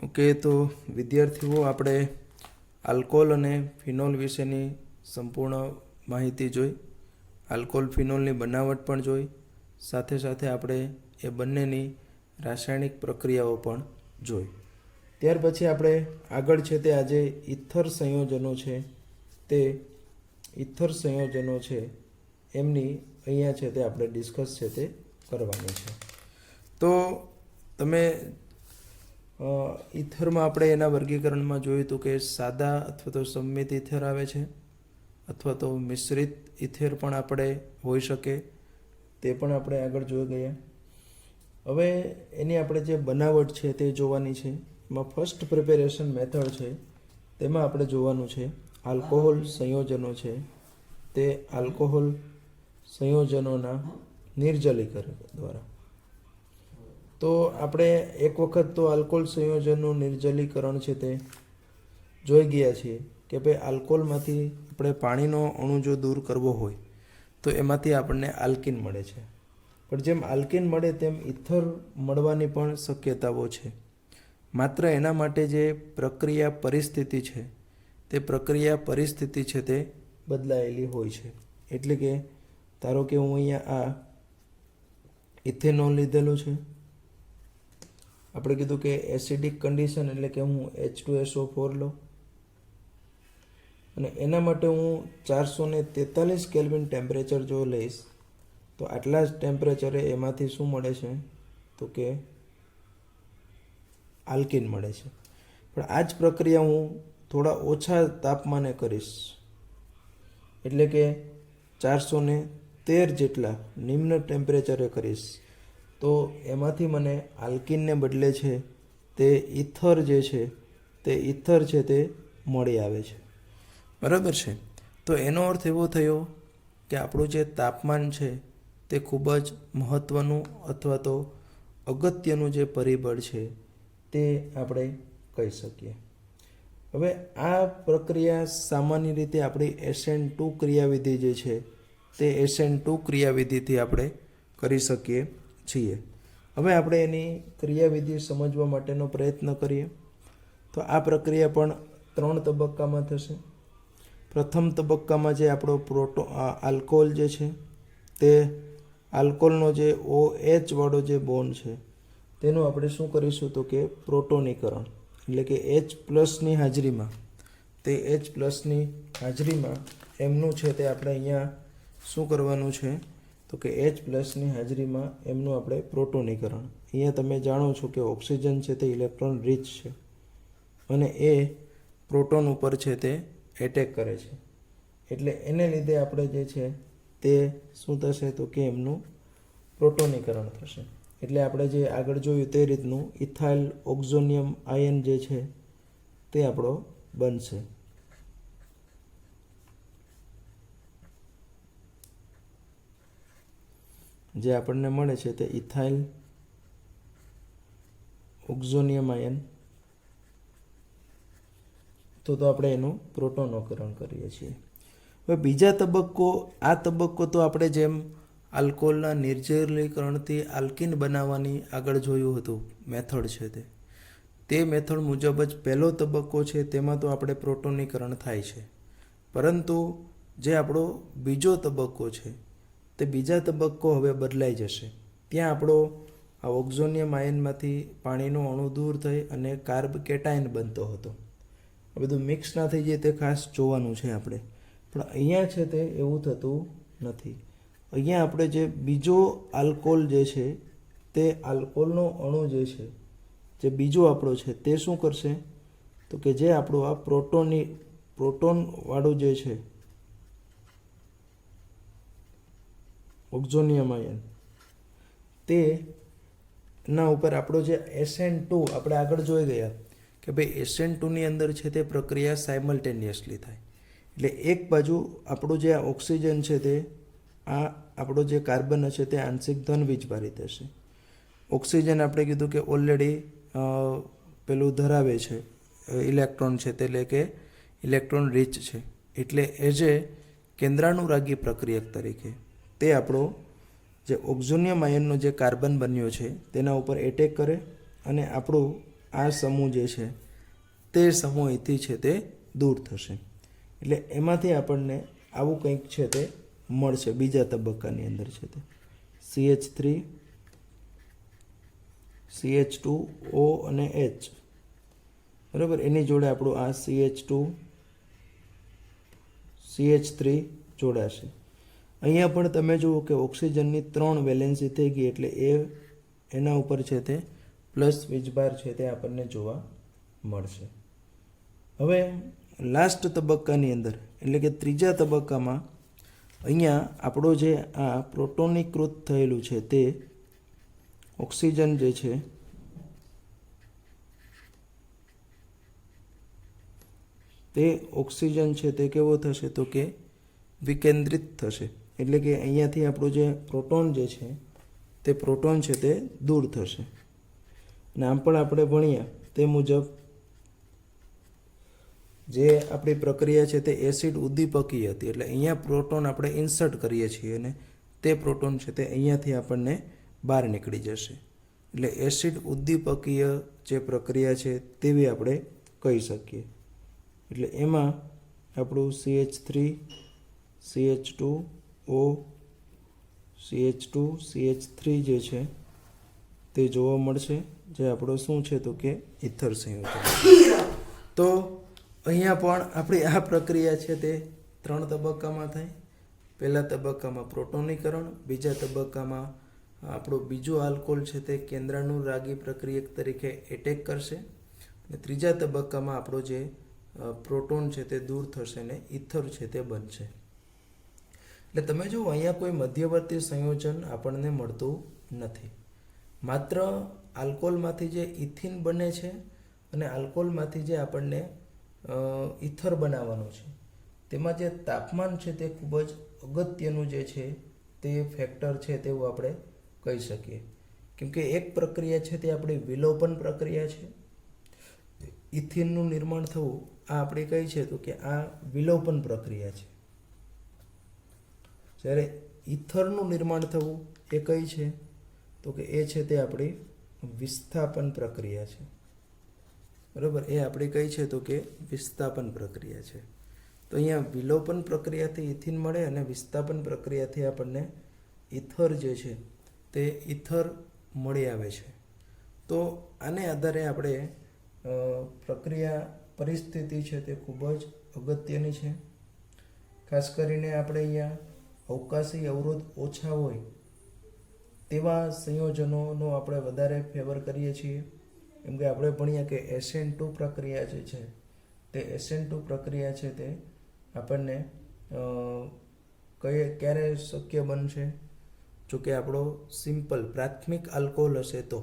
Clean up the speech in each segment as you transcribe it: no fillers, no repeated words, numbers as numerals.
Okay, તો વિદ્યાર્થીઓ આપણે આલ્કોહોલ અને ફિનોલ વિશેની સંપૂર્ણ માહિતી જોઈ. આલ્કોહોલ ફિનોલની બનાવટ પણ જોઈ. સાથે સાથે આપણે એ બંનેની રાસાયણિક પ્રક્રિયાઓ પણ જોઈ. ત્યાર પછી આપણે આગળ છે તે આજે ઇથર સંયોજનો છે તે ઇથર સંયોજનો છે એમની અહીંયા છે તે આપણે ડિસ્કસ છે તે કરવાની છે. તો તમે ઇથરમાં આપણે એના વર્ગીકરણમાં જોયું હતું કે સાદા અથવા તો સંમિત ઇથર આવે છે, અથવા તો મિશ્રિત ઇથર પણ આપણે હોઈ શકે, તે પણ આપણે આગળ જોઈ ગયા. હવે એની આપણે જે બનાવટ છે તે જોવાની છે. એમાં ફર્સ્ટ પ્રિપેરેશન મેથડ છે તેમાં આપણે જોવાનું છે આલ્કોહોલ સંયોજનો છે તે આલ્કોહોલ સંયોજનોના નિર્જલીકરણ દ્વારા. તો આપણે એક વખત તો આલ્કોહોલ સંયોજનનું નિર્જલીકરણ છે તે જોઈ ગયા છીએ કે ભાઈ આલ્કોહોલમાંથી આપણે પાણીનો અણુ જો દૂર કરવો હોય તો એમાંથી આપણને આલ્કિન મળે છે. પણ જેમ આલ્કિન મળે તેમ ઇથર મળવાની પણ શક્યતાઓ છે. માત્ર એના માટે જે પ્રક્રિયા પરિસ્થિતિ છે તે પ્રક્રિયા પરિસ્થિતિ છે તે બદલાયેલી હોય છે. એટલે કે ધારો કે હું અહીંયા આ ઇથેનોલ લીધેલું છે, આપણે કીધું કે એસિડિક કન્ડિશન એટલે કે હું H2SO4 લઉં અને એના માટે હું 443 કેલ્વિન ટેમ્પરેચર જો લઈશ તો આટલા જ ટેમ્પરેચરે એમાંથી શું મળે છે તો કે આલ્કિન મળે છે. પણ આ જ પ્રક્રિયા હું થોડા ઓછા તાપમાને કરીશ, એટલે કે 413 જેટલા નિમ્ન ટેમ્પરેચરે કરીશ તો એમાંથી મને આલ્કિનને બદલે છે તે ઇથર જે છે તે ઇથર છે તે મળી આવે છે. બરાબર છે. તો એનો અર્થ એવો થયો કે આપણું જે તાપમાન છે તે ખૂબ જ મહત્ત્વનું અથવા તો અગત્યનું જે પરિબળ છે તે આપણે કહી શકીએ. હવે આ પ્રક્રિયા સામાન્ય રીતે આપણી SN2 ક્રિયાવિધિ જે છે તે SN2 ક્રિયાવિધિથી આપણે કરી શકીએ છીએ. હવે આપણે એની ક્રિયાવિધિ સમજવા માટેનો પ્રયત્ન કરીએ. તો આ પ્રક્રિયા પણ 3 તબક્કામાં થશે. પ્રથમ તબક્કામાં જે આપણો આલ્કોહોલ જે છે તે આલ્કોહોલનો જે OH વાળો જે બોન્ડ છે તેનું આપણે શું કરીશું તો કે પ્રોટોનીકરણ, એટલે કે H+ની હાજરીમાં એમનું છે તે આપણે અહીંયા શું કરવાનું છે તો કે H+ની હાજરીમાં એમનું આપણે પ્રોટોનીકરણ. અહીંયા તમે જાણો છો કે ઓક્સિજન છે તે ઇલેક્ટ્રોન રીચ છે અને એ પ્રોટોન ઉપર છે તે એટેક કરે છે. એટલે એને લીધે આપણે જે છે તે શું થશે તો કે એમનું પ્રોટોનીકરણ થશે. એટલે આપણે જે આગળ જોયું તે રીતનું ઇથાઇલ ઓક્ઝોનિયમ આયન જે છે તે આપણો બનશે. જે આપણને મળે છે તે ઇથાઇલ ઓક્ઝોનિયમ આયન. તો આપણે એનું પ્રોટોનીકરણ કરીએ છીએ. હવે બીજા આ તબક્કો તો આપણે જેમ આલ્કોહોલના નિર્જલીકરણથી આલ્કિન બનાવવાની આગળ જોયું હતું મેથડ છે તે મેથડ મુજબ જ પહેલો તબક્કો છે તેમાં તો આપણે પ્રોટોનીકરણ થાય છે. પરંતુ જે આપણો બીજો તબક્કો છે તે બીજા તબક્કો હવે બદલાઈ જશે. ત્યાં આપણો આ ઓક્ઝોનિયમ આયનમાંથી પાણીનો અણુ દૂર થઈ અને કાર્બ કેટાયન બનતો હતો. આ બધું મિક્સ ના થઈ જાય તે ખાસ જોવાનું છે આપણે. પણ અહીંયા છે તે એવું થતું નથી. અહીંયા આપણે જે બીજો આલ્કોહોલ જે છે તે આલ્કોહોલનો અણુ જે છે જે બીજો આપણો છે તે શું કરશે તો કે જે આપણું આ પ્રોટોનવાળું જે છે ઓક્ઝોનિયમ આયન તેના ઉપર આપણો જે SN2 આપણે આગળ જોઈ ગયા કે ભાઈ SN2ની અંદર છે તે પ્રક્રિયા સાયમલ્ટેનિયસલી થાય. એટલે એક બાજુ આપણું જે આ ઓક્સિજન છે તે આ આપણો જે કાર્બન હશે તે આંશિક ધન વીજભારી થશે. ઓક્સિજન આપણે કીધું કે ઓલરેડી પેલું ધરાવે છે ઇલેક્ટ્રોન છે તે, એટલે કે ઇલેક્ટ્રોન રીચ છે. એટલે એઝ એ કેન્દ્રાનુરાગી પ્રક્રિયક તરીકે તે આપણો જે ઓક્ઝોનિયમ આયનનો જે કાર્બન બન્યો છે તેના ઉપર એટેક કરે અને આપણું આ સમૂહ જે છે તે સમૂહ અહીંથી છે તે દૂર થશે. એટલે એમાંથી આપણને આવું કંઈક છે તે મળશે બીજા તબક્કાની અંદર છે તે CH3 CH2O અને H, બરાબર. એની જોડે આપણું આ CH2 CH3 જોડાશે. અહીંયા પણ તમે જુઓ કે ઓક્સિજનની 3 વેલેન્સી થઈ ગઈ એટલે એના ઉપર છે તે પ્લસ વીજભાર છે તે આપણને જોવા મળશે. હવે લાસ્ટ તબક્કાની અંદર એટલે કે ત્રીજા તબક્કામાં અહીંયા આપણો જે આ પ્રોટોનીકૃત થયેલું છે તે ઓક્સિજન જે છે તે ઓક્સિજન છે તે કેવો થશે તો કે વિકેન્દ્રિત થશે. એટલે કે અહીંયાથી આપણું જે પ્રોટોન જે છે તે પ્રોટોન છે તે દૂર થશે. અને આમ પણ આપણે ભણ્યા તે મુજબ જે આપણી પ્રક્રિયા છે તે એસિડ ઉદ્દીપકી હતી. એટલે અહીંયા પ્રોટોન આપણે ઇન્સર્ટ કરીએ છીએ અને તે પ્રોટોન છે તે અહીંયાથી આપણને બહાર નીકળી જશે. એટલે એસિડ ઉદ્દીપકીય જે પ્રક્રિયા છે તેવી આપણે કહી શકીએ. એટલે એમાં આપણું CH3 CH2O CH2 CH3 જે છે તે જોવા મળશે, જે આપણો શું છે તો કે ઇથર સંયોજન. તો અહીંયા પણ આપણી આ પ્રક્રિયા છે તે 3 તબક્કામાં થાય. પહેલા તબક્કામાં પ્રોટોનીકરણ, બીજા તબક્કામાં આપણું બીજું આલ્કોહોલ છે તે કેન્દ્રાનુરાગી પ્રક્રિયક તરીકે એટેક કરશે અને ત્રીજા તબક્કામાં આપણો જે પ્રોટોન છે તે દૂર થશે ને ઇથર છે તે બનશે. એટલે તમે જુઓ અહીંયા કોઈ મધ્યવર્તી સંયોજન આપણને મળતું નથી. માત્ર આલ્કોહોલમાંથી જે ઇથિન બને છે અને આલ્કોહોલમાંથી જે આપણને ઇથર બનાવવાનું છે તેમાં જે તાપમાન છે તે ખૂબ જ અગત્યનું જે છે તે ફેક્ટર છે તેવું આપણે કહી શકીએ. કેમકે એક પ્રક્રિયા છે તે આપણી વિલોપન પ્રક્રિયા છે. ઇથિનનું નિર્માણ થવું આ આપણી કઈ છે તો કે આ વિલોપન પ્રક્રિયા છે. જ્યારે ઇથરનું નિર્માણ થવું એ કઈ છે તો કે એ છે તે આપણી વિસ્થાપન પ્રક્રિયા છે. બરાબર, એ આપણી કઈ છે તો કે વિસ્થાપન પ્રક્રિયા છે. તો અહીંયા વિલોપન પ્રક્રિયાથી ઇથિન મળે અને વિસ્થાપન પ્રક્રિયાથી આપણને ઇથર જે છે તે ઇથર મળી આવે છે. તો આને આધારે આપણે પ્રક્રિયા પરિસ્થિતિ છે તે ખૂબ જ અગત્યની છે. ખાસ કરીને આપણે અહીંયા અવકાશી અવરોધ ઓછા હોય તેવા સંયોજનોનો આપણે વધારે ફેવર કરીએ છીએ. કેમ કે આપણે ભણીએ કે SN2 પ્રક્રિયા જે છે તે SN2 પ્રક્રિયા છે તે આપણને ક્યારે શક્ય બનશે જો કે આપણો સિમ્પલ પ્રાથમિક આલ્કોહોલ હશે તો.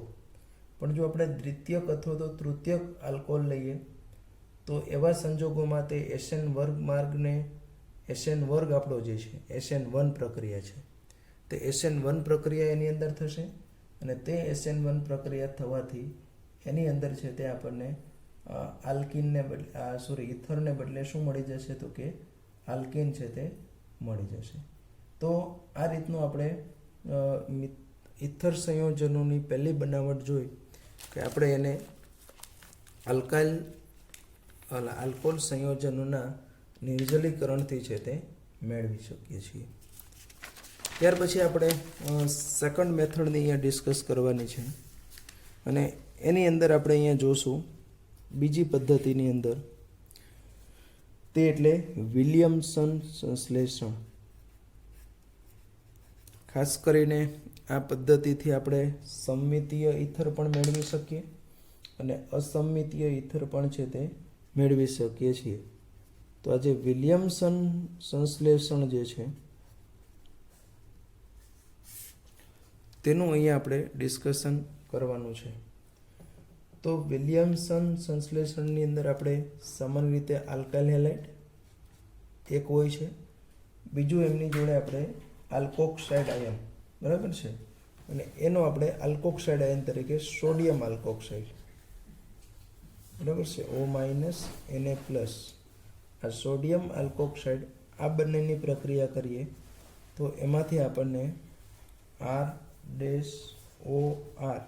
પણ જો આપણે દ્વિતીયક અથવા તો તૃતીયક આલ્કોહોલ લઈએ તો એવા સંજોગોમાં તે SN વર્ગ માર્ગને SN વર્ગ આપણો જે છે SN1 પ્રક્રિયા છે તે SN1 પ્રક્રિયા એની અંદર થશે અને તે SN1 પ્રક્રિયા થવાથી એની અંદર છે તે આપણને આલ્કીનને બદલે ઇથરને બદલે શું મળી જશે તો કે આલ્કીન છે તે મળી જશે. તો આ રીતનું આપણે ઇથર સંયોજનોની પહેલી બનાવટ જોઈ કે આપણે એને આલ્કોહોલ સંયોજનોના નિર્જલીકરણથી છે તે મેળવી શકીએ છીએ. ત્યાર પછી આપણે સેકન્ડ મેથડની અહીંયા ડિસ્કસ કરવાની છે અને એની અંદર આપણે અહીંયા જોશું બીજી પદ્ધતિની અંદર તે એટલે વિલિયમસન સંશ્લેષણ. ખાસ કરીને આ પદ્ધતિથી આપણે સમમિતીય ઇથર પણ મેળવી શકીએ અને અસમમિતીય ઇથર પણ છે તે મેળવી શકીએ છીએ. તો આ જે વિલિયમસન સંશ્લેષણ જે છે તેનું અહીંયા આપણે ડિસ્કશન કરવાનું છે. તો વિલિયમસન સંશ્લેષણની અંદર આપણે સામાન્ય રીતે આલ્કાઇલ હેલાઇડ એક હોય છે, બીજું એમની જોડે આપણે આલ્કોક્સાઇડ આયન, બરાબર છે, અને એનો આપણે આલ્કોક્સાઇડ આયન તરીકે સોડિયમ આલ્કોક્સાઇડ, બરાબર છે, O- Na+. આ સોડિયમ આલ્કોક્સાઇડ આ બંનેની પ્રક્રિયા કરીએ તો એમાંથી આપણને R-OR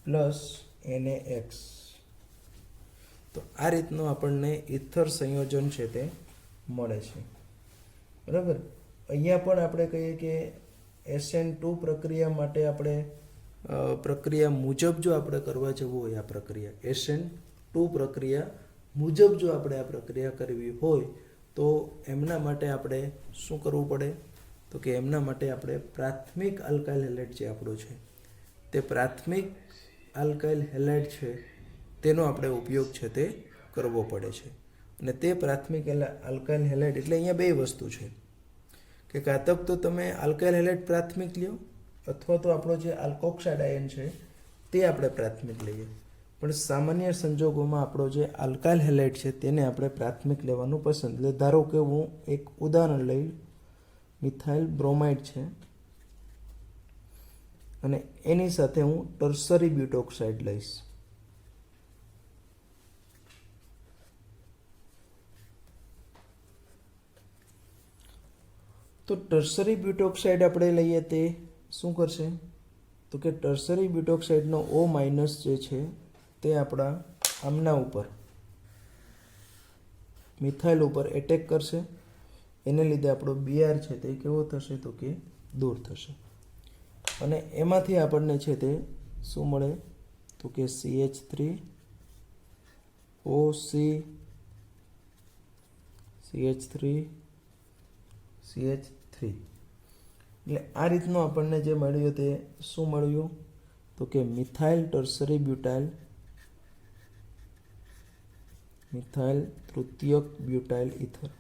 પ્લસ NaX. તો આ રીતનું આપણને ઇથર સંયોજન છે તે મળે છે. બરાબર. અહીંયા પણ આપણે કહીએ કે SN2 પ્રક્રિયા માટે આપણે પ્રક્રિયા મુજબ જો આપણે કરવા જવું હોય આ પ્રક્રિયા SN2 પ્રક્રિયા મુજબ જો આપણે આ પ્રક્રિયા કરવી હોય તો એમના માટે આપણે શું કરવું પડે? તો કે એમના માટે આપણે પ્રાથમિક આલ્કાઇલ હેલાઇડ જે આપણો છે તે પ્રાથમિક આલ્કાઇલ હેલાઇડ છે તેનો આપણે ઉપયોગ છે તે કરવો પડે છે. અને તે પ્રાથમિક આલ્કાઇલ હેલાઇડ એટલે અહીંયા બે વસ્તુ છે કે કાં તો તમે આલ્કાઇલ હેલાઇડ પ્રાથમિક લ્યો અથવા તો આપણો જે આલ્કોક્સાઇડ આયન છે તે આપણે પ્રાથમિક લઈએ. પણ સામાન્ય સંજોગોમાં આપણો જે આલ્કાઇલ હેલાઇડ છે તેને આપણે પ્રાથમિક લેવાનું પસંદ. એટલે ધારો કે હું એક ઉદાહરણ લઈ, મિથાઇલ બ્રોમાઇડ છે અને એની સાથે હું ટર્સરી બ્યુટોક્સાઇડ લઈશ. તો ટર્સરી બ્યુટોક્સાઇડ આપણે લઈએ તે શું કરશે? તો કે ટર્સરી બ્યુટોક્સાઇડનો O- જે છે તે આપણા આમના ઉપર મિથાઇલ ઉપર એટેક કરશે. એને લીધે આપણો Br છે તે કેવો થશે? તો કે દૂર થશે. અને એમાંથી આપણને છે તે શું મળે? તો કે CH3OC CH3 એટલે આ રીતનું આપણને જે મળ્યું તે શું મળ્યું? તો કે મિથાઇલ ટર્સરી બ્યુટાઇલ મિથાઇલ તૃતીયક બ્યુટાઇલ ઇથર.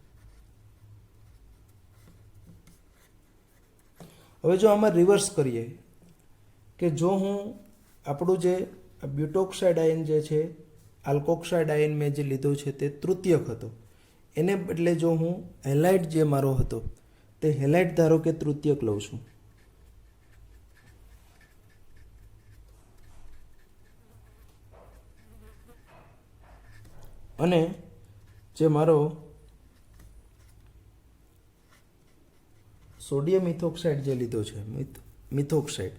હવે જો આમાં રિવર્સ કરીએ કે જો હું આપણું જે બ્યુટોક્સાઇડ આયન જે છે, આલ્કોક્સાઇડ આયન મેં જે લીધો છે તે તૃતીયક હતો, એને બદલે જો હું હેલાઇડ જે મારો હતો તે હેલાઇડ ધારો કે તૃતીયક લઉં છું, અને જે મારો સોડિયમ મિથોક્સાઇડ જે લીધો છે મિથોક્સાઇડ,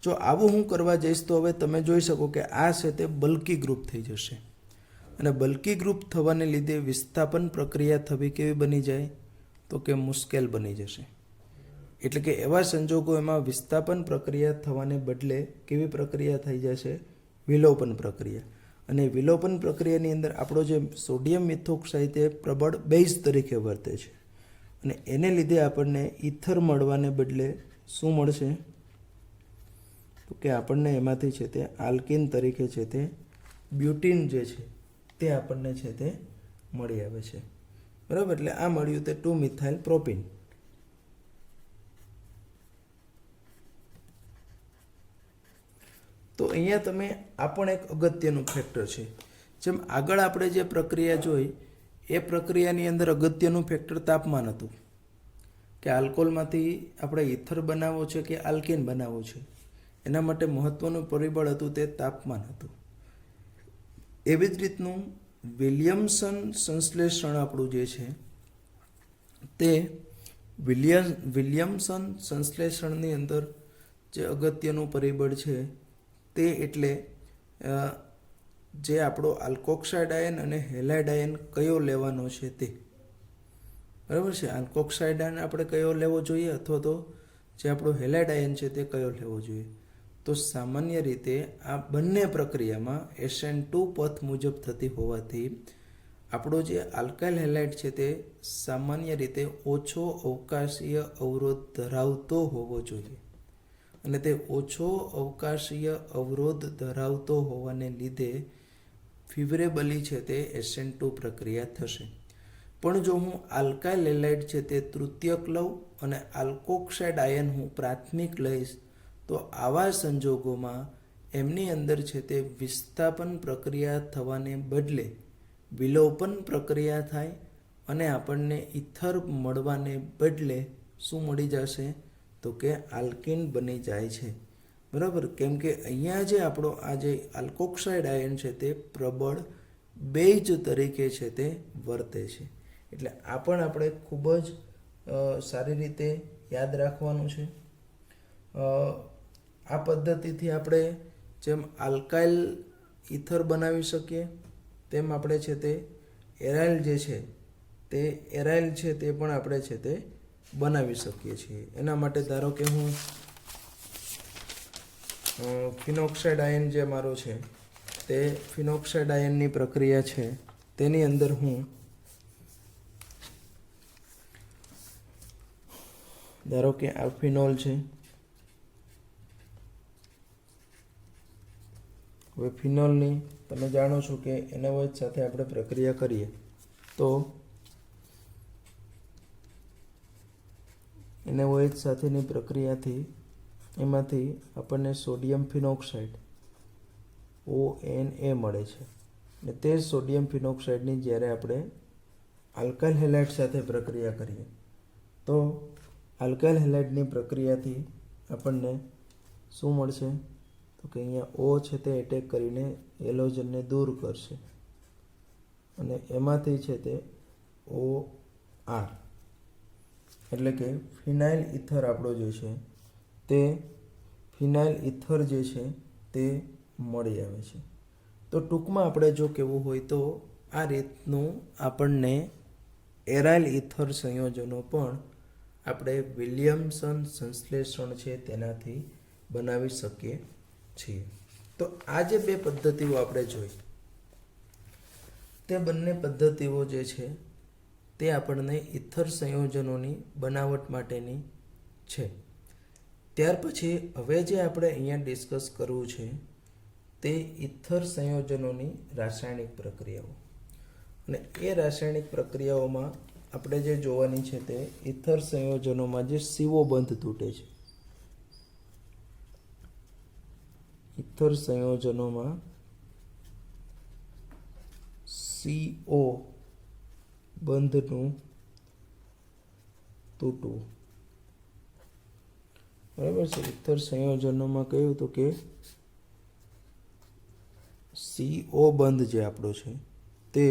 જો આવું હું કરવા જઈશ તો હવે તમે જોઈ શકો કે આ છે તે બલ્કી ગ્રુપ થઈ જશે. અને બલ્કી ગ્રુપ થવાને લીધે વિસ્થાપન પ્રક્રિયા થવી કેવી બની જાય? તો કે મુશ્કેલ બની જશે. એટલે કે એવા સંજોગો એમાં વિસ્થાપન પ્રક્રિયા થવાને બદલે કેવી પ્રક્રિયા થઈ જશે? વિલોપન પ્રક્રિયા. અને વિલોપન પ્રક્રિયાની અંદર આપણો જે સોડિયમ મિથોક્સાઇડ એ પ્રબળ બેઝ તરીકે વર્તે છે અને એને લીધે આપણને ઇથર મળવાને બદલે શું મળશે? તો કે આપણને એમાંથી છે તે આલ્કિન તરીકે છે તે બ્યુટીન જે છે તે આપણને છે તે મળી આવે છે. બરાબર. એટલે આ મળ્યું તે 2-મિથાઇલ પ્રોપીન. તો અહીંયા તમે આ પણ એક અગત્યનું ફેક્ટર છે. જેમ આગળ આપણે જે પ્રક્રિયા જોઈ એ પ્રક્રિયાની અંદર અગત્યનું ફેક્ટર તાપમાન હતું કે આલ્કોહોલમાંથી આપણે ઇથર બનાવવો છે કે આલ્કિન બનાવવો છે, એના માટે મહત્વનું પરિબળ હતું તે તાપમાન હતું. એવી જ રીતનું વિલિયમસન સંશ્લેષણ આપણું જે છે તે વિલિયમસન સંશ્લેષણની અંદર જે અગત્યનું પરિબળ છે તે એટલે જે આપણો આલ્કોક્સાઇડ આયન અને હેલાઇડ આયન કયો લેવાનો છે તે. બરાબર છે. આલ્કોક્સાઇડ આયન આપણે કયો લેવો જોઈએ અથવા તો જે આપણો હેલાઇડ આયન છે તે કયો લેવો જોઈએ? તો સામાન્ય રીતે આ બંને પ્રક્રિયામાં SN2 પથ મુજબ થતી હોવાથી આપણો જે આલ્કાઇલ હેલાઇડ છે તે સામાન્ય રીતે ઓછો અવકાશીય અવરોધ ધરાવતો હોવો જોઈએ. અને તે ઓછો અવકાશીય અવરોધ ધરાવતો હોવાને લીધે ફેવરેબલી છે તે SN2 પ્રક્રિયા થશે. પણ જો હું આલ્કાઇલ હેલાઇડ છે તે તૃતીયક લઉં અને આલ્કોક્સાઇડ આયન હું પ્રાથમિક લઈશ તો આવા સંજોગોમાં એમની અંદર છે તે વિસ્થાપન પ્રક્રિયા થવાને બદલે વિલોપન પ્રક્રિયા થાય અને આપણને ઇથર મળવાને બદલે શું મળી જશે? તો કે આલ્કિન બની જાય છે. બરાબર. કેમ કે અહીંયા જે આપણો આ જે આલ્કોક્સાઇડ આયન છે તે પ્રબળ બેઝ તરીકે છે તે વર્તે છે. એટલે આ પણ આપણે ખૂબ જ સારી રીતે યાદ રાખવાનું છે. આ પદ્ધતિથી આપણે જેમ આલ્કાઇલ ઇથર બનાવી શકીએ, તેમ આપણે છે તે એરાઇલ જે છે તે એરાઇલ છે તે પણ આપણે છે તે બનાવી શકીએ છીએ. એના માટે ધારો કે હું ફિનોક્સાઇડ આયન જે મારો છે તે ફિનોક્સાઇડ આયનની પ્રક્રિયા છે તેની અંદર હું ધારો કે આ ફિનોલ છે. હવે ફિનોલની તમે જાણો છો કે NaOH સાથે આપણે પ્રક્રિયા કરીએ તો NaOH સાથેની પ્રક્રિયાથી એમાંથી આપણને સોડિયમ ફિનોક્સાઇડ ONA મળે છે. અને તે સોડિયમ ફિનોક્સાઇડની જ્યારે આપણે આલ્કાઇલ હેલાઇડ સાથે પ્રક્રિયા કરીએ તો આલ્કાઇલ હેલાઇડની પ્રક્રિયાથી આપણને શું મળશે તો કે અહીંયા O છે તે એટેક કરીને હેલોજનને દૂર કરશે અને એમાંથી છે તે OR એટલે કે ફિનાઇલ ઇથર આપણો જે છે તે ફિનાઇલ ઇથર જે છે તે મળી આવે છે. તો ટૂંકમાં આપણે જો કહેવું હોય તો આ રીતનું આપણને એરાઇલ ઇથર સંયોજનો પણ આપણે વિલિયમસન સંશ્લેષણ છે તેનાથી બનાવી શકીએ છીએ. તો આ જે બે પદ્ધતિઓ આપણે જોઈ તે બંને પદ્ધતિઓ જે છે તે આપણને ઇથર સંયોજનોની બનાવટ માટેની છે. ત્યાર પછી હવે જે આપણે અહીંયા ડિસ્કસ કરવું છે તે ઇથર સંયોજનોની રાસાયણિક પ્રક્રિયાઓ. અને એ રાસાયણિક પ્રક્રિયાઓમાં આપણે જે જોવાની છે તે ઇથર સંયોજનોમાં જે CO બંધ તૂટે છે. ઇથર સંયોજનોમાં CO બંધનું તૂટવું. બરાબર છે. ઇથર સંયોજનોમાં કહ્યું તો કે CO બંધ જે આપણો છે તે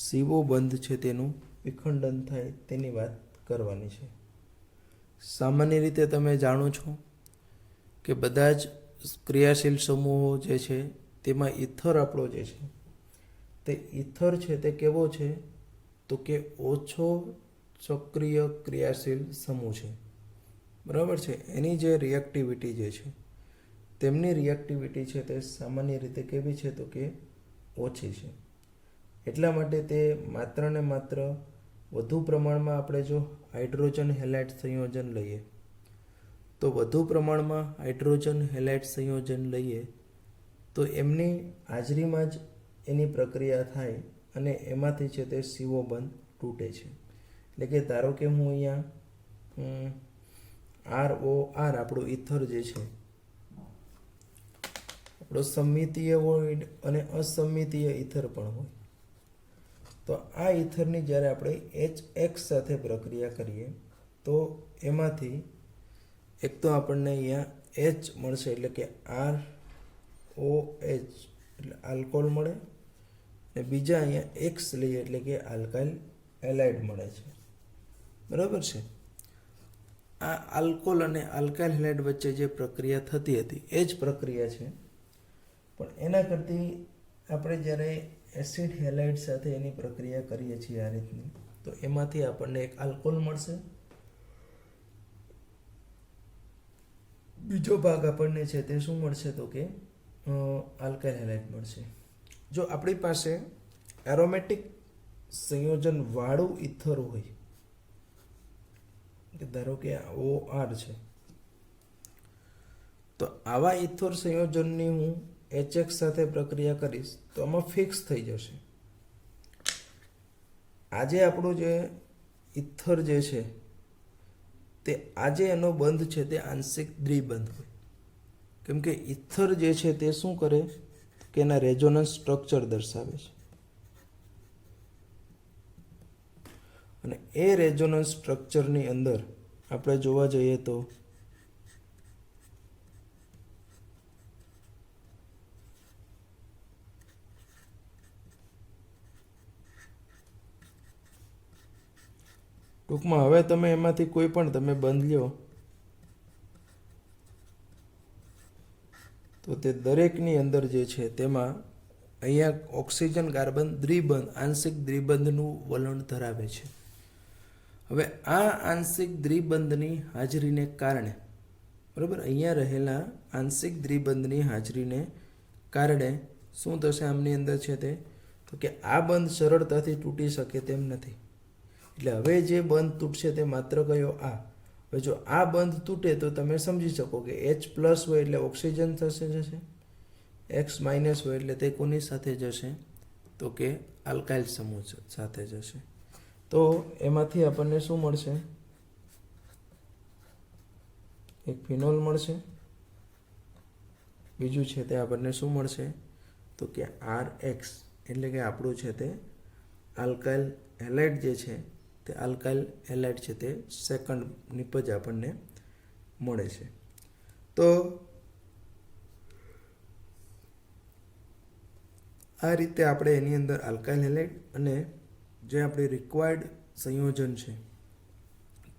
CO બંધ છે તેનું વિખંડન થાય તેની વાત કરવાની છે. સામાન્ય રીતે તમે જાણો છો કે બધા જ ક્રિયાશીલ સમૂહો જે છે તેમાં ઇથર આપણો જે છે તે ઇથર છે તે કેવો છે તો કે ઓછો સક્રિય ક્રિયાશીલ સમૂહ છે. બરાબર છે. એની જે રિએક્ટિવિટી જે છે તેમની રિએક્ટિવિટી છે તે સામાન્ય રીતે કેવી છે તો કે ઓછી છે. એટલા માટે તે માત્ર ને માત્ર વધુ પ્રમાણમાં આપણે જો હાઇડ્રોજન હેલાઇડ સંયોજન લઈએ તો વધુ પ્રમાણમાં હાઇડ્રોજન હેલાઇડ સંયોજન લઈએ તો એમની હાજરીમાં જ એની પ્રક્રિયા થાય અને એમાંથી છે તે CO બંધ તૂટે છે. એટલે કે ધારો કે હું અહીંયા ROR આપણું ઇથર જે છે આપણો સમમિતીય હોય અને અસમમિતીય ઇથર પણ હોય. તો આ ઇથરની જ્યારે આપણે HX સાથે પ્રક્રિયા કરીએ તો એમાંથી એક તો આપણને અહીંયા H મળશે એટલે કે ROH એટલે આલ્કોહોલ મળે અને બીજા અહીંયા X લઈએ એટલે કે આલ્કાઇલ હેલાઇડ મળે છે. બરાબર છે. આ આલ્કોહોલ અને આલ્કાઇલ હેલાઇડ વચ્ચે જે પ્રક્રિયા થતી હતી એ જ પ્રક્રિયા છે. પણ એના કરતી આપણે જ્યારે એસિડ હેલાઇડ સાથે એની પ્રક્રિયા કરીએ છીએ આ રીતની તો એમાંથી આપણને એક આલ્કોહોલ મળશે, બીજો ભાગ આપણને છે તે શું મળશે તો કે આલ્કાઇલ હેલાઇડ મળશે. જો આપણી પાસે એરોમેટિક સંયોજન વાળું ઇથર હોય કે ધારો કે OR છે તો આવા ઇથર સંયોજનની હું HX સાથે પ્રક્રિયા કરીશ તો આમાં ફિક્સ થઈ જશે. આજે આપણું જે ઇથર જે છે તે આજે એનો બંધ છે તે આંશિક દ્વિબંધ હોય. કેમ કે ઇથર જે છે તે શું કરે કે એના રેઝોનન્સ સ્ટ્રક્ચર દર્શાવે છે અને એ રેઝોનન્સ સ્ટ્રક્ચરની અંદર આપણે જોવા જઈએ તો ટૂંકમાં હવે તમે એમાંથી કોઈ પણ તમે બંધ લ્યો તો તે દરેકની અંદર જે છે તેમાં અહીંયા ઓક્સિજન કાર્બન દ્વિબંધ આંશિક દ્વિબંધનું વલણ ધરાવે છે. હવે આ આંશિક દ્વિબંધની હાજરીને કારણે બરાબર અહીંયા રહેલા આંશિક દ્વિબંધની હાજરીને કારણે શું થશે આમની અંદર છે તે તો કે આ બંધ સરળતાથી તૂટી શકે તેમ નથી. એટલે હવે જે બંધ તૂટશે તે માત્ર કયો આ. હવે જો આ બંધ તૂટે તો તમે સમજી શકો કે H+ હોય એટલે ઓક્સિજન જશે, X- હોય એટલે તે કોની સાથે જશે તો કે આલ્કાઇલ સમૂહ સાથે જશે. તો એમાંથી આપણને શું મળશે? એક ફિનોલ મળશે, બીજું છે તે આપણને શું મળશે તો કે RX એટલે કે આપણું છે તે આલ્કાઇલ હેલાઇડ જે છે તે આલ્કાઇલ હેલાઇડ છે તે સેકન્ડ નિપજ આપણને મળે છે. તો આ રીતે આપણે એની અંદર આલ્કાઇલ હેલાઇડ અને જે આપણે રિક્વાયર્ડ સંયોજન છે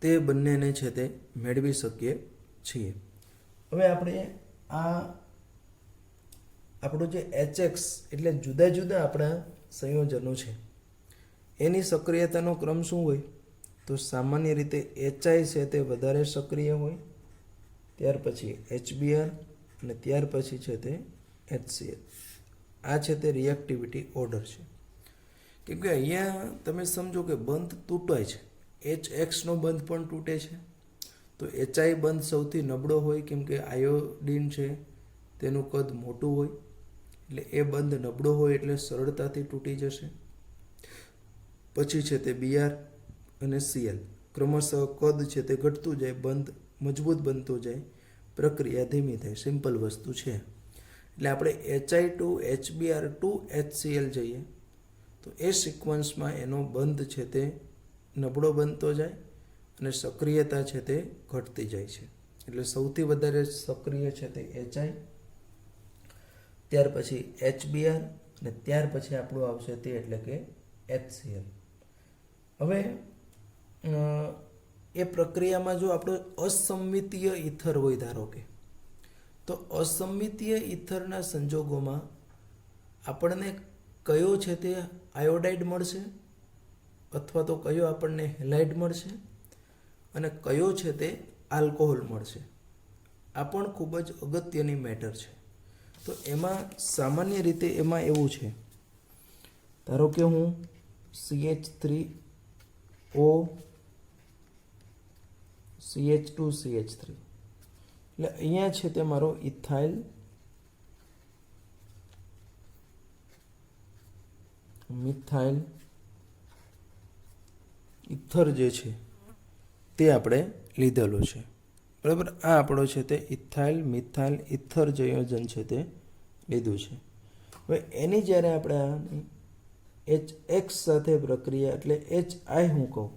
તે બંનેને છે તે મેળવી શકીએ છીએ. હવે આપણે આ આપણું જે HX એટલે જુદા જુદા આપણા સંયોજનો છે એની સક્રિયતાનો ક્રમ શું હોય તો સામાન્ય રીતે HI છે તે વધારે સક્રિય હોય, ત્યાર પછી HBr અને ત્યાર પછી છે તે HCl. આ છે તે રિએક્ટિવિટી ઓર્ડર છે. કેમ કે અહીંયા તમે સમજો કે બંધ તૂટાય છે, HXનો બંધ પણ તૂટે છે. તો HI બંધ સૌથી નબળો હોય કેમ કે આયોડિન છે તેનું કદ મોટું હોય એટલે એ બંધ નબળો હોય એટલે સરળતાથી તૂટી જશે. પછી છે તે Br અને Cl ક્રમશઃ કદ છે તે ઘટતું જાય, બંધ મજબૂત બનતું જાય, પ્રક્રિયા ધીમી થાય. સિમ્પલ વસ્તુ છે. એટલે આપણે HI to HBr to HCl જઈએ તો એ સિક્વન્સમાં એનો બંધ છે તે નબળો બનતો જાય અને સક્રિયતા છે તે ઘટતી જાય છે. એટલે સૌથી વધારે સક્રિય છે તે HI, ત્યાર પછી HBr અને ત્યાર પછી આપણું આવશે તે એટલે કે HCl. હવે એ પ્રક્રિયામાં જો આપણો અસંમિતીય ઈથર હોય ધારો કે, તો અસંમિતીય ઈથરના સંજોગોમાં આપણને કયો છે તે આયોડાઇડ મળશે અથવા તો કયો આપણને હેલાઇડ મળશે અને કયો છે તે આલ્કોહોલ મળશે. આ પણ ખૂબ જ અગત્યની મેટર છે. તો એમાં સામાન્ય રીતે એમાં એવું છે, ધારો કે હું CH3O CH2CH3 એટલે અહીંયા છે તે મારો ઇથાઇલ મિથાઇલ ઇથર જે છે તે આપણે લીધેલું છે. બરાબર, આ આપણો છે તે ઇથાઇલ મિથાઇલ ઇથર સંયોજન છે તે લીધું છે. હવે એની જ્યારે આપણે HX સાથે પ્રક્રિયા એટલે HI હું કહું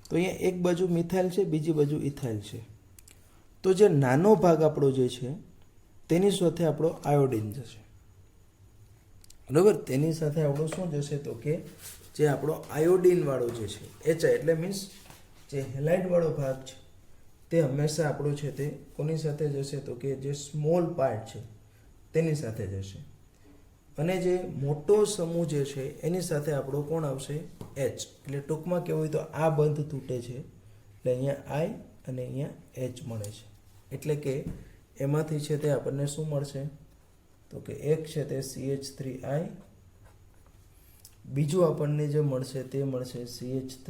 તો અહીંયા એક બાજુ મિથાઇલ છે, બીજી બાજુ ઇથાઇલ છે. તો જે નાનો ભાગ આપણો જે છે તેની સાથે આપણો આયોડિન જશે. બરાબર, તેની સાથે આપણો શું જશે તો કે જે આપણો આયોડિન વાળો જે છે HI એટલે મીન્સ જે હેલાઇડ વાળો ભાગ છે તે હંમેશા આપણો છે તે કોની સાથે જશે તો કે જે સ્મોલ પાર્ટ છે તેની સાથે જશે. અને જે મોટો સમૂહ જે છે એની સાથે આપણો કોણ આવશે H. એટલે ટૂંકમાં કેવું હોય તો આ બંધ તૂટે છે એટલે અહીંયા I અને અહીંયા H મળે છે. એટલે કે એમાંથી છે તે આપણને શું મળશે તો કે એક છે તે CH3I, બીજું આપણને જે મળશે તે મળશે CH3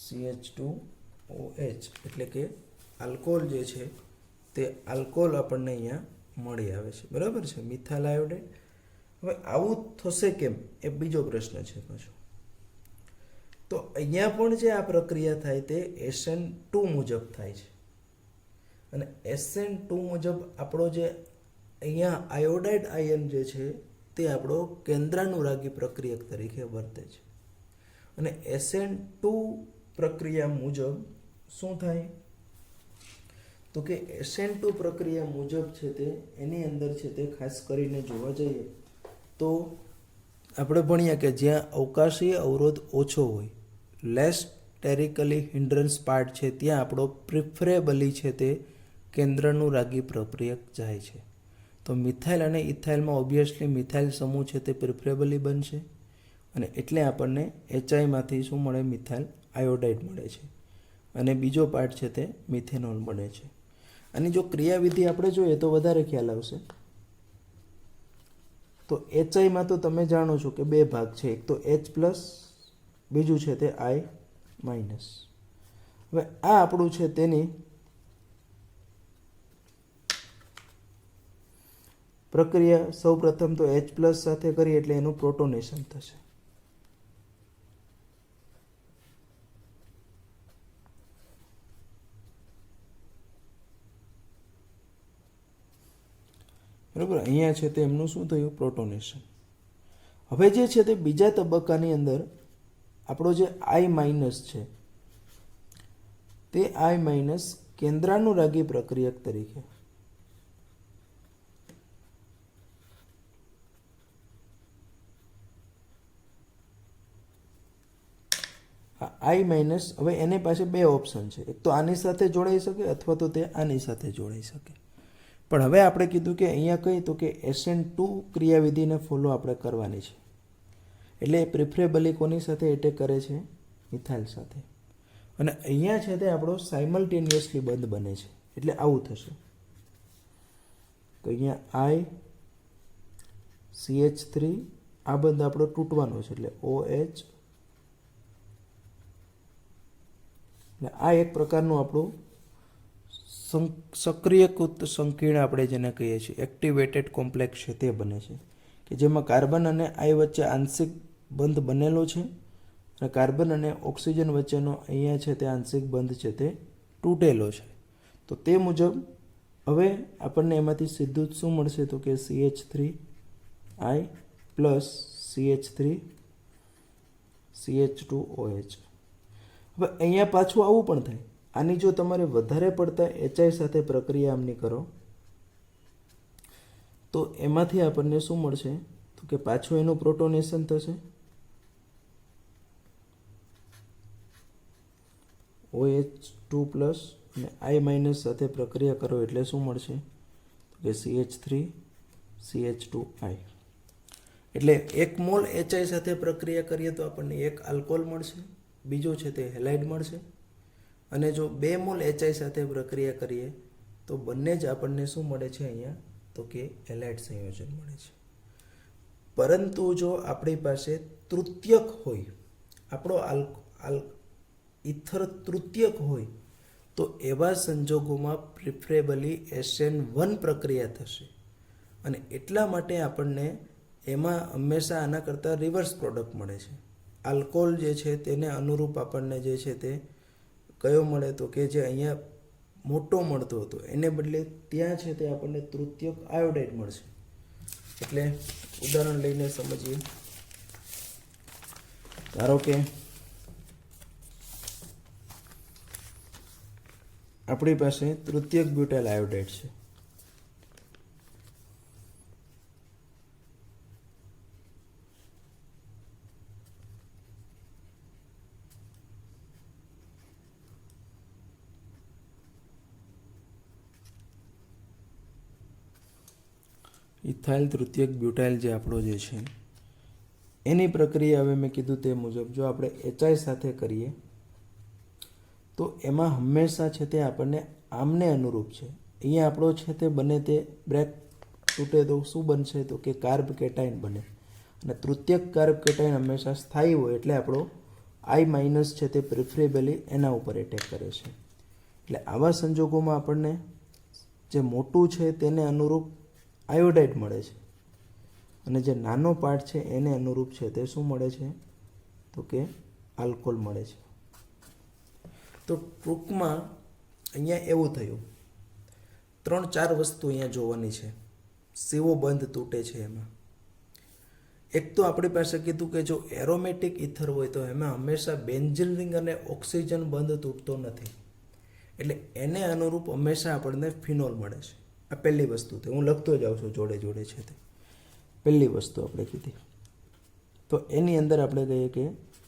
CH2OH એટલે કે આલ્કોહોલ જે છે તે આલ્કોહોલ આપણને અહીંયા મળી આવે છે. બરાબર છે, મિથાઇલ આયોડાઇડ. હવે આવું થશે કેમ એ બીજો પ્રશ્ન છે પાછો. તો અહીંયા પણ જે આ પ્રક્રિયા થાય તે SN2 મુજબ થાય છે અને SN2 મુજબ આપણો જે અહીંયા આયોડાઇડ આયન જે છે તે આપણો કેન્દ્રાનુરાગી પ્રક્રિયક તરીકે વર્તે છે. અને SN2 પ્રક્રિયા મુજબ શું થાય તો કે SN2 પ્રક્રિયા મુજબ છે તે એની અંદર છે તે ખાસ કરીને જોવા જઈએ તો આપણે ભણ્યા કે જ્યાં અવકાશીય અવરોધ ઓછો હોય, લેસ સ્ટેરિકલી હિન્ડ્રન્સ પાર્ટ છે, ત્યાં આપણો પ્રિફરેબલી છે તે કેન્દ્રનું રાગી પ્રક્રિયક જાય છે. તો મિથાઇલ અને ઇથાઇલમાં ઓબ્વિયસલી મિથાઇલ સમૂહ છે તે પ્રિફરેબલી બનશે અને એટલે આપણને HIમાંથી શું મળે? મિથાઇલ આયોડાઇડ મળે છે અને બીજો પાર્ટ છે તે મિથેનોલ બને છે. અને જો ક્રિયાવિધિ આપણે જોઈએ તો વધારે ખ્યાલ આવશે. તો HIમાં તો તમે જાણો છો કે બે ભાગ છે, એક તો H+, બીજું છે તે I-. હવે આ આપણું છે તેની પ્રક્રિયા સૌ પ્રથમ તો H+ સાથે કરીએ એટલે એનું પ્રોટોનેશન થશે. બરાબર, અહીંયા છે તે એમનું શું થયું? પ્રોટોનેશન. હવે જે છે તે બીજા તબક્કાની અંદર આપણો જે I- છે તે I- કેન્દ્રાનુરાગી પ્રક્રિયક તરીકે I- હવે એની પાસે બે ઓપ્શન છે, એક તો આની સાથે જોડાઈ શકે અથવા તો તે આની સાથે જોડાઈ શકે. પણ હવે આપણે કીધું કે અહીંયા કઈ તો કે SN2 ક્રિયાવિધિને ફોલો આપણે કરવાની છે. એટલે પ્રિફરેબલી કોની સાથે એટેક કરે છે? મિથાઇલ સાથે. અને અહીંયા છે તે આપણો સાયમલ્ટેનિયસલી બંધ બને છે. એટલે આવું થશે તો અહીંયા ICH3 આ બંધ આપણો તૂટવાનો છે એટલે OH. આ એક પ્રકારનું આપણું સક્રિયકૃત સંકીર્ણ આપણે જેને કહીએ છીએ એક્ટિવેટેડ કોમ્પ્લેક્સ છે તે બને છે કે જેમાં કાર્બન અને I વચ્ચે આંશિક બંધ બનેલો છે અને કાર્બન અને ઓક્સિજન વચ્ચેનો અહીંયા છે તે આંશિક બંધ છે તે તૂટેલો છે. તો તે મુજબ હવે આપણને એમાંથી સીધું જ શું મળશે તો કે CH3I પ્લસ CH3 CH2OH. હવે અહીંયા પાછું આવું પણ થાય, આની જો તમારે વધારે પડતા HI સાથે પ્રક્રિયા આમની કરો તો એમાંથી આપણને શું મળશે તો કે પાછું એનું પ્રોટોનેશન થશે. OH2+ અને I- સાથે પ્રક્રિયા કરો એટલે શું મળશે તો કે CH3 CH2I. એટલે 1 મોલ HI સાથે પ્રક્રિયા કરીએ તો આપણને 1 આલ્કોહોલ મળશે, બીજો છે તે હેલાઇડ મળશે. અને જો 2 મોલ HI સાથે પ્રક્રિયા કરીએ તો બંને જ આપણને શું મળે છે અહીંયા તો કે હેલાઇડ સંયોજન મળે છે. પરંતુ જો આપણી પાસે તૃતીયક હોય, આપણો ઇથર તૃતીયક હોય તો એવા સંજોગોમાં પ્રિફરેબલી SN1 પ્રક્રિયા થશે અને એટલા માટે આપણને એમાં હંમેશા આના કરતાં રિવર્સ પ્રોડક્ટ મળે છે. આલ્કોહોલ જે છે તેને અનુરૂપ આપણને જે છે તે કયો મળે તો કે જે અહીંયા મોટો મળતો હતો એને બદલે ત્યાં છે તે આપણને તૃતીયક આયોડાઇડ મળશે. એટલે ઉદાહરણ લઈને સમજીએ. ધારો કે આપણી પાસે તૃતીયક બ્યુટાઇલ આયોડાઇડ છે. ઇથાઇલ તૃતીયક બ્યુટાઇલ જે આપણો જે છે એની પ્રક્રિયા હવે મેં કીધું તે મુજબ જો આપણે HI સાથે કરીએ તો એમાં હંમેશા છે તે આપણને આમને અનુરૂપ છે. અહીંયા આપણો છે તે બને તે બ્રેક તૂટે તો શું બનશે તો કે કાર્બ કેટાઇન બને અને તૃતીયક કાર્બ કેટાઇન હંમેશા સ્થાયી હોય એટલે આપણો I- છે તે પ્રિફરેબલી એના ઉપર એટેક કરે છે. એટલે આવા સંજોગોમાં આપણને જે મોટું છે તેને અનુરૂપ આયોડાઇડ મળે છે અને જે નાનો પાર્ટ છે એને અનુરૂપ છે તે શું મળે છે તો કે આલ્કોહોલ મળે છે. તો ટૂંકમાં અહીંયા એવું થયું 3-4 વસ્તુ અહીંયા જોવાની છે. સીવો બંધ તૂટે છે એમાં એક તો આપણી પાસે કીધું કે જો એરોમેટિક ઇથર હોય તો એમાં હંમેશા બેન્ઝીન રિંગ અને ઓક્સિજન બંધ તૂટતો નથી એટલે એને અનુરૂપ હંમેશા આપણને ફિનોલ મળે છે. આ પહેલી વસ્તુ તે હું લખતો જાઉં છું જોડે જોડે છે તે પહેલી વસ્તુ આપણે કીધી. તો એની અંદર આપણે કહીએ કે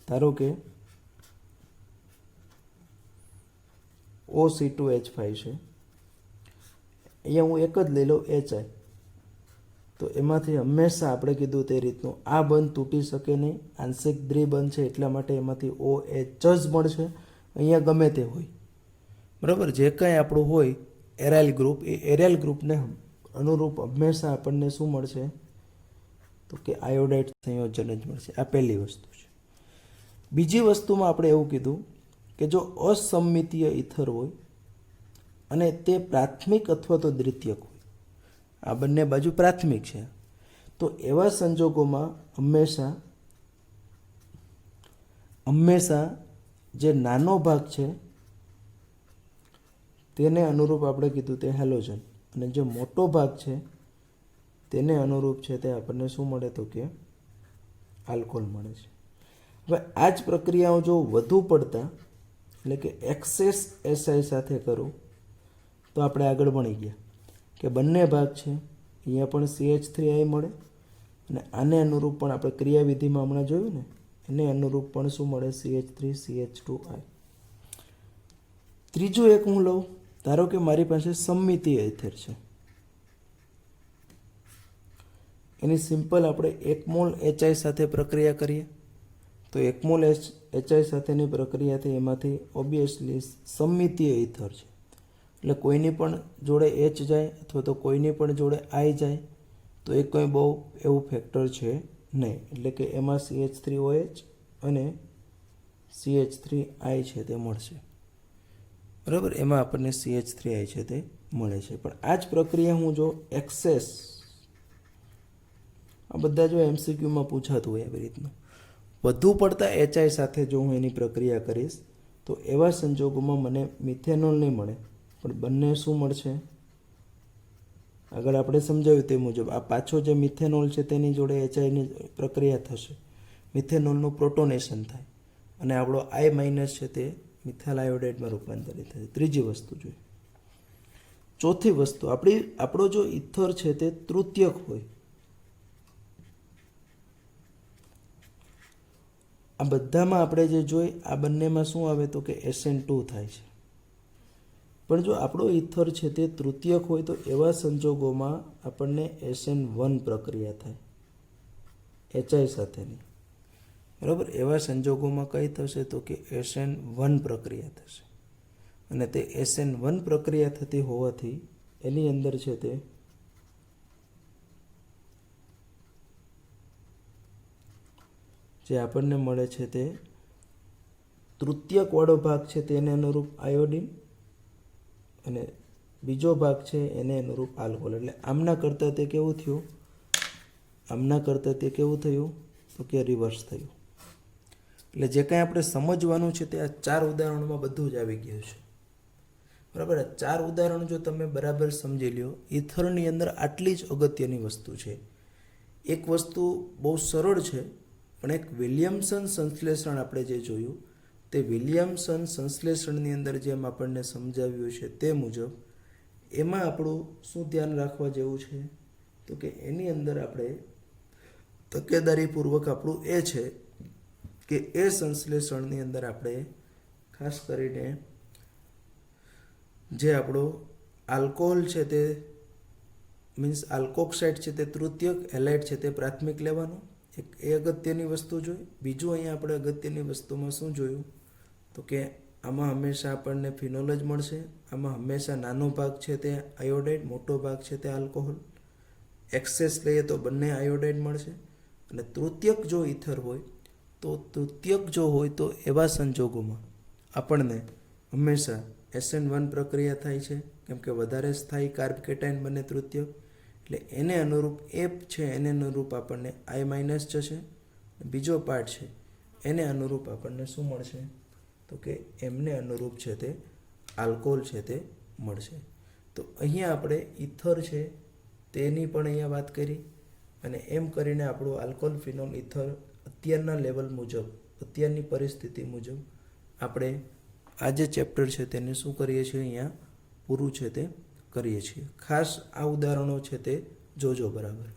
ધારો કે OC2H5 છે અહીંયા હું એક જ લઈ લઉં HI, તો એમાંથી હંમેશા આપણે કીધું તે રીતનું આ બંધ તૂટી શકે નહીં, આંશિક દ્વિબંધ છે એટલા માટે એમાંથી OH જ મળશે. અહીંયા ગમે તે હોય, બરાબર, જે કાંઈ આપણું હોય એરાઇલ ગ્રુપ, એ એરાઇલ ગ્રુપને અનુરૂપ હંમેશા આપણને શું મળશે, તો કે આયોડાઇડ સંયોજન જ મળશે. આ પહેલી વસ્તુ છે. બીજી વસ્તુમાં આપણે એવું કીધું કે જો અસંમિતીય ઇથર હોય અને તે પ્રાથમિક અથવા તો દ્વિતીયક હોય, આ બંને બાજુ પ્રાથમિક છે, તો એવા સંજોગોમાં હંમેશા જે નાનો ભાગ છે તેને અનુરૂપ આપણે કીધું તે હેલોજન, અને જે મોટો ભાગ છે તેને અનુરૂપ છે તે આપણને શું મળે, તો કે આલ્કોહોલ મળે છે. હવે આ જ પ્રક્રિયાઓ જો વધુ પડતા એટલે કે એક્સેસ SI સાથે કરું તો આપણે આગળ ભણી ગયા કે બંને ભાગ છે, અહીંયા પણ CH3I મળે અને આને અનુરૂપ પણ આપણે ક્રિયાવિધિમાં હમણાં જોયું ને, એને અનુરૂપ પણ શું મળે, CH3CH2I. ત્રીજું એક હું લઉં, ધારો કે મારી પાસે સમમિતીય ઇથર છે, એની સિમ્પલ આપણે 1 મોલ HI સાથે પ્રક્રિયા કરીએ તો 1 મોલ HI સાથેની પ્રક્રિયાથી એમાંથી ઓબ્વિયસલી સમમિતીય ઇથર છે, એટલે કોઈની પણ જોડે H જાય અથવા તો કોઈની પણ જોડે I જાય તો એ કંઈ બહુ એવું ફેક્ટર છે નહીં, એટલે કે એમાં CH3OH અને CH3I છે તે મળશે, બરાબર. એમાં આપણને CH3I છે તે મળે છે. પણ આ જ પ્રક્રિયા હું જો એક્સેસ, આ બધા જો MCQમાં પૂછાતું હોય એવી રીતનું વધુ પડતા HI સાથે જો હું એની પ્રક્રિયા કરીશ તો એવા સંજોગોમાં મને મિથેનોલ નહીં મળે, પણ બંને શું મળશે, આગળ આપણે સમજાવ્યું તે મુજબ આ પાછો જે મિથેનોલ છે તેની જોડે HIની પ્રક્રિયા થશે, મિથેનોલનું પ્રોટોનેશન થાય અને આપણો I- છે તે મિથાઇલ આયોડાઇડમાં રૂપાંતરિત થશે. ત્રીજી વસ્તુ જોઈએ. ચોથી વસ્તુ, આપણો જો ઇથર છે તે તૃતીયક હોય, આ બધામાં આપણે જે જોઈ આ બંનેમાં શું આવે તો કે SN2 થાય છે, પણ જો આપણો ઇથર છે તે તૃતીયક હોય તો એવા સંજોગોમાં આપણને SN1 પ્રક્રિયા થાય HI સાથેની, બરાબર. એવા સંજોગોમાં કઈ થશે તો કે SN1 પ્રક્રિયા થશે, અને તે SN1 પ્રક્રિયા થતી હોવાથી એની અંદર છે તે જે આપણને મળે છે તે તૃતીયકવાળો ભાગ છે તેને અનુરૂપ આયોડિન અને બીજો ભાગ છે એને અનુરૂપ આલ્કોહોલ. એટલે આમના કરતાં તે કેવું થયું, આમના કરતાં તે કેવું થયું તો કે રિવર્સ થયું. એટલે જે કાંઈ આપણે સમજવાનું છે તે આ 4 ઉદાહરણોમાં બધું જ આવી ગયું છે, બરાબર. આ 4 ઉદાહરણ જો તમે બરાબર સમજી લ્યો, ઇથરની અંદર આટલી જ અગત્યની વસ્તુ છે. એક વસ્તુ બહુ સરળ છે, પણ એક વિલિયમસન સંશ્લેષણ આપણે જે જોયું તે વિલિયમસન સંશ્લેષણની અંદર જેમ આપણને સમજાવ્યું છે તે મુજબ એમાં આપણું શું ધ્યાન રાખવા જેવું છે તો કે એની અંદર આપણે તકેદારીપૂર્વક આપણું એ છે કે એ સંશ્લેષણની અંદર આપણે ખાસ કરીને જે આપણો આલ્કોહોલ છે તે મીન્સ આલ્કોક્સાઇડ છે તે તૃતીયક, હેલાઇડ છે તે પ્રાથમિક લેવાનું, એક એ અગત્યની વસ્તુ જોઈ. બીજું અહીંયા આપણે અગત્યની વસ્તુમાં શું જોયું તો કે આમાં હંમેશા આપણને ફિનોલ જ મળશે, આમાં હંમેશા નાનો ભાગ છે તે આયોડાઇડ, મોટો ભાગ છે તે આલ્કોહોલ. એક્સેસ લઈએ તો બંને આયોડાઇડ મળશે. અને તૃતીયક જો ઇથર હોય તો એવા સંજોગોમાં આપણને હંમેશા SN1 પ્રક્રિયા થાય છે, કેમ કે વધારે સ્થાયી કાર્બ કેટાઇન બને તૃતીયક, એટલે એને અનુરૂપ એપ છે એને અનુરૂપ આપણને I- જશે. બીજો પાર્ટ છે એને અનુરૂપ આપણને શું મળશે તો કે એમને અનુરૂપ છે તે આલ્કોહોલ છે તે મળશે. તો અહીંયા આપણે ઇથર છે તેની પણ અહીંયા વાત કરી, અને એમ કરીને આપણું આલ્કોહોલ ફિનોલ ઇથર અત્યારના લેવલ મુજબ, અત્યારની પરિસ્થિતિ મુજબ આપણે આ જે ચેપ્ટર છે તેને શું કરીએ છીએ, અહીંયા પૂરું છે તે કરીએ છીએ. ખાસ આ ઉદાહરણો છે તે જોજો બરાબર.